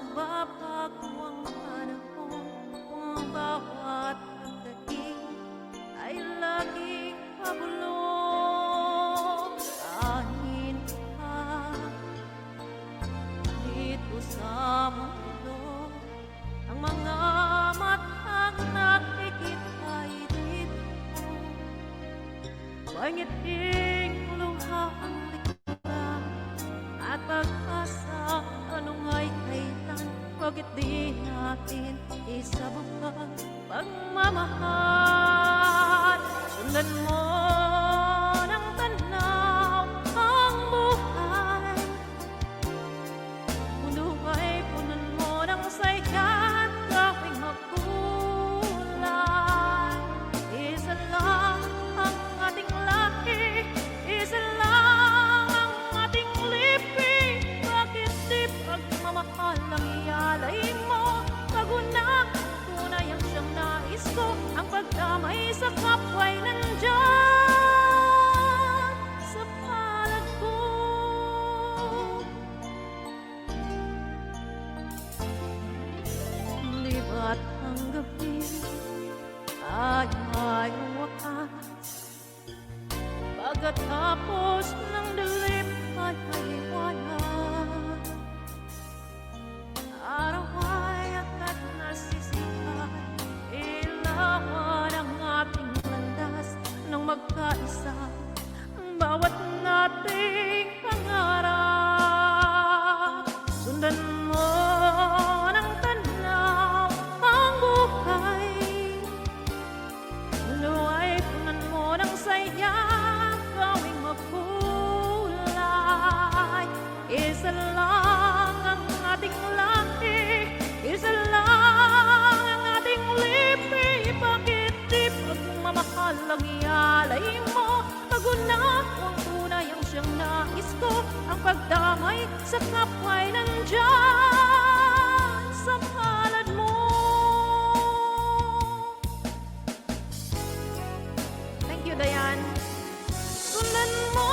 magbabago ang panahon kung ang bawat pagdating ay laging pabulong. Kahin ka dito sa mundo, ang mga matang nakikita ay dito. May ngiting luha ang likha at pag-asa, anong ay kailan, bakit di natin isabukang pagmamahal? Sundan mo ng tanaw ang buhay, mundo ay punan mo ng saya at gawing makulay. Isa lang ang ating lahi, isa lang ang ating lipi. Bakit di pagmamahal ang ialay mo? Pag-una, tunay ang siyang nais ko, ang pagdamay sa kapwa'y nandyan sa palad ko. Di ba't ang gabi ay may wakas? Pagkatapos ng dilim ay may liwanag. Araw ay agad nasisikat, ilawan ang ating landas nang magkaisa ang bawat nating pangarap. Sundan mo ng tanaw ang buhay, mundo ay punan mo ng saya, gawing makulay. Isa lang ang ating lahi, isa lang ang ating lipi. Bakit di pagmamahal ang ialay mo? Pag-una, kung tunay ang siyang nais ko, ang pagdamay sa kapwa'y nandyan sa palad mo. Thank you, Dayan. Sundan mo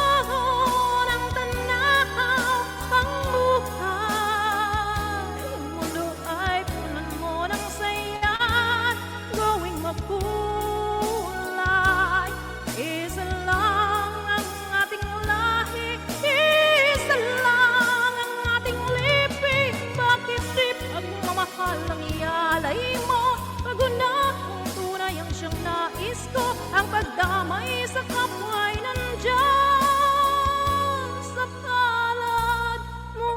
ng tanaw ang buhay, mundo ay punan mo ng saya, gawing makulay. Isa lang ang ating lahi, isa lang ang ating lipi. Bakit di pagmamahal ang ialay mo? Pag-una, kung tunay ang siyang nais ko, ang pagdamay sa kapwa'y nandyan sa palad mo.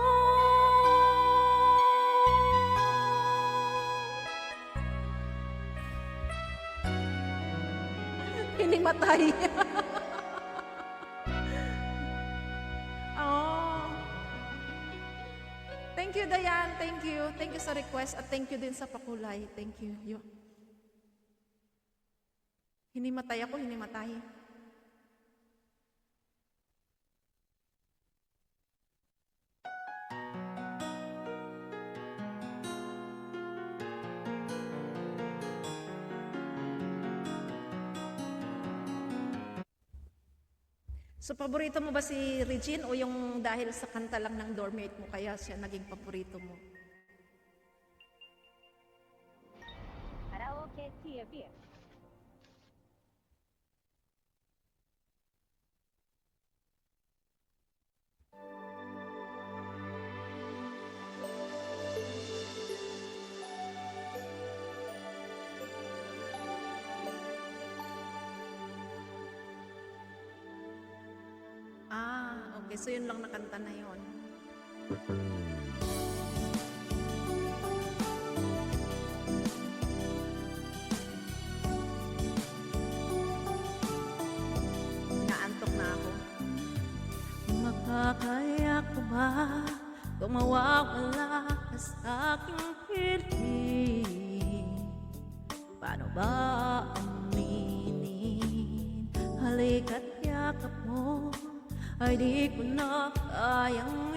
Hinimatay. Oh. Thank you, Dayan. Thank you. Thank you sa request at thank you din sa pakulay. Thank you. Hinimatay ako, hinimatay. So, paborito mo ba si Regine o yung dahil sa kanta lang ng dormmate mo kaya siya naging paborito mo? Karaoke TV. Okay, so yun lang nakanta na yun. Naantok na ako. Makakaya ko ba kung mawawala ka sa aking piling? Paano ba aminin? Halika't yakap mo ay di ko na kayang